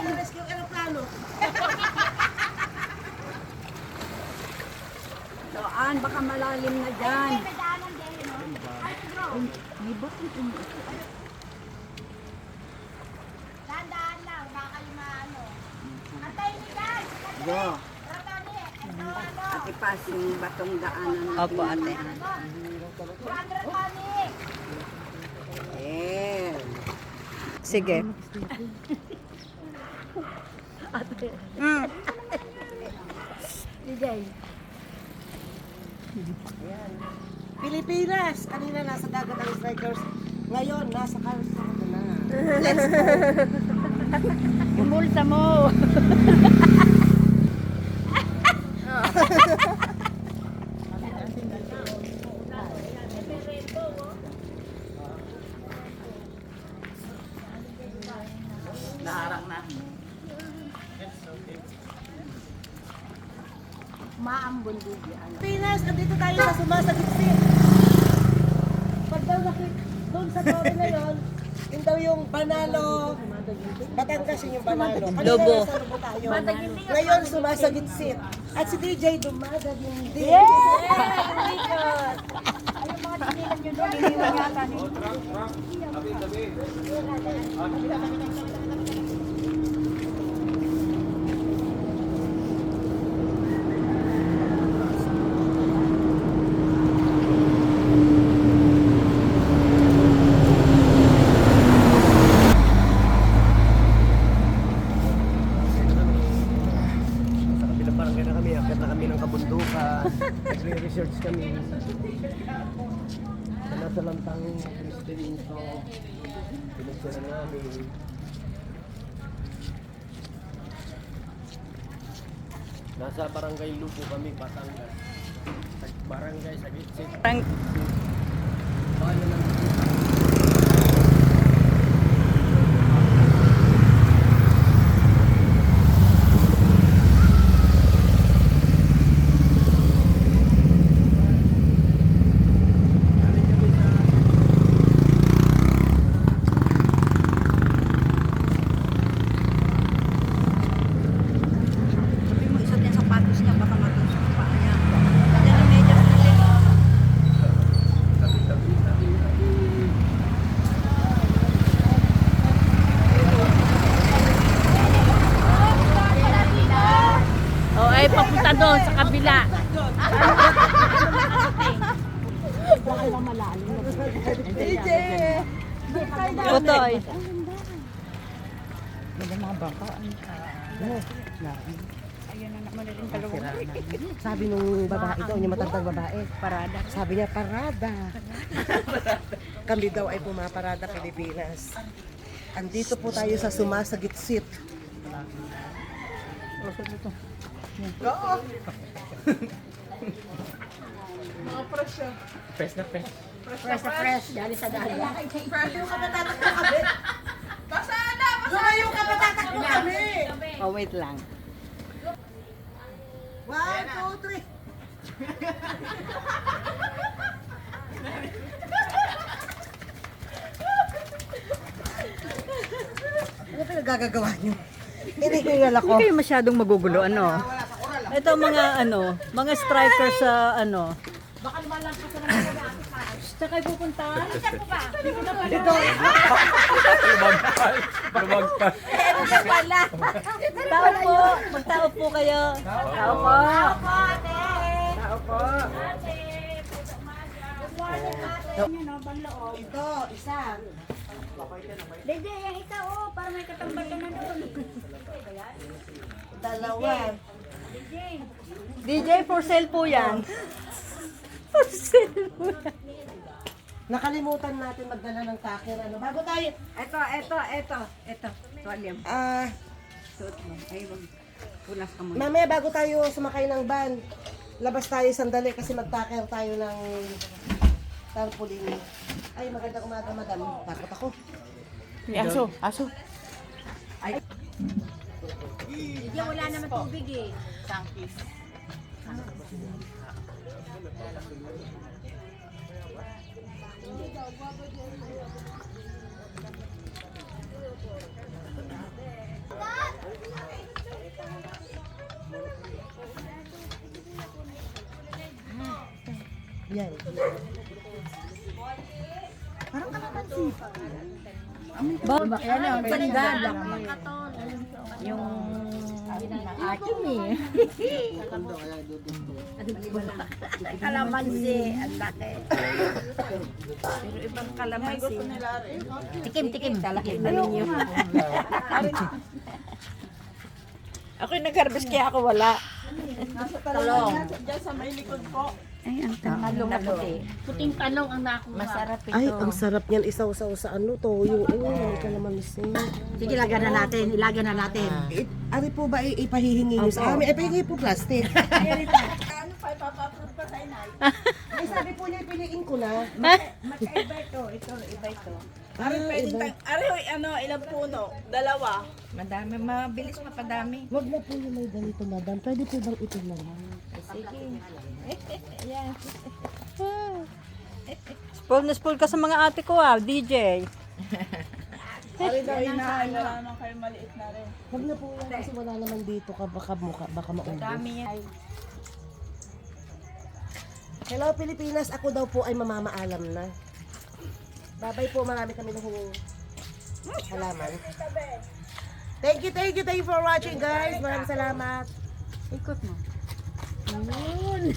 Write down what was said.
rescue aeroplano. Doan, baka malalim na dyan. May daanan din, no? May bakit umiikot? Dahan-dahan lang, baka kayo maano. Antayin niyo guys! Go. Ratani, ito ano? At ipas yung batong daanan natin. Opo, ate. 200 money! Eh. Sige. DJ. Pilipinas! Kanina nasa dagat ang strikers. Ngayon, nasa kalsada na. Yung bulsa mo. Naharang na. Maambon din yan. Pilipinas! Andito tayo sa sumasagitsit. Pag daw doon sa bawi na yun, yun daw yung Banalo. Batangas yun yung Banalo. Kanina Lobo. nasa Lobo tayo. Ngayon sumasagitsit. At si DJ dumadagindi. Ayun mga tinilan nyo doon, iniwan yata ni. Sa kabilang barangay na kami, akit na kami ng kabundukan, nagre-research kami. Sa nasa lantang Cristianito, pinagsunan namin. Nasa barangay Lupo kami, Batangas. Sa barangay sa Gitsit. Bayan ng Sabi mo, isot yung sapatos niya, baka matusok pa niya. Yan ang medyas natin. O, ay papunta doon sa kabila. DJ! Tutoy. Sabi nung babae doon, yung matandang babae, Parada. sabi niya, parada. Kami daw ay pumaparada Pilipinas. Andito po tayo sa sumasagitsit. Pes na pes. Fresh na fresh, dali sa dali. Lumayo ka patatakbo kami! Lumayo ka patatakbo kami! Oh, wait lang. 1, 2, 3. Ano pinagagagawa niyo? Hinihingal ako. Hindi kayo masyadong magugulo, ano? Ito mga striker sa ano. Baka lumalampas na naman. Saan kayo pupunta? Saan po ba? Dito. Lumagpas. Wala. Tao po. Magtao po kayo. Tao po. Opo, ate. Tao po. Ate. Good morning, ate. Yun, no, banloob. Ito, isa. Dede, yung ikaw, oh, para may katambatan na doon. Dalawa. Dede. DJ for sale po yan. Nakalimutan natin magdala ng takir. Ano? Bago tayo. Ito. William. Suot mo. Ay, punas ka muna. Mamaya bago tayo sumakay ng van, labas tayo sandali kasi magtakir tayo ng tarpaulin. Ay, magandang umaga, madam. Takot ako. Aso. Dede, wala naman tubig eh. Yan. Parang kalamansi. Yan ang ganda. Yung akin eh. Kalamansi, ang laki. Pero ibang kalamansi. Tikim. Tikim na ninyo. Ako'y nag-harvest kaya ako wala. Talong. Ay, ang talong na puti. Puting talong ang nakuha. Masarap ito. Ay, ang sarap niyan. Isaw-saw sa ano to. Yung kalamansi. Sige, ilagyan na natin. Ari po ba ipahihingi niyo sa amin? Ay, pahingi po plastic. Ay, sabi po niya, piliin ko na. Magkaiba ito. Ito, iba ito. Ilang puno? Dalawa. Madami, mabilis mapadami. Wag na po yung may ganito, madam. Pwede po bang ito na lang? Sige. Spoil na spoil ka sa mga ate ko DJ. Ari daw inahay na naman kayo maliit na rin. Wag na po yan kasi wala naman dito ka. Baka maubos. Dami yan. Hello, Pilipinas. Ako daw po ay mamamaalam na. Babay po. Marami kami na halaman. Thank you for watching, guys. Maraming salamat. Ikot mo. Ayun.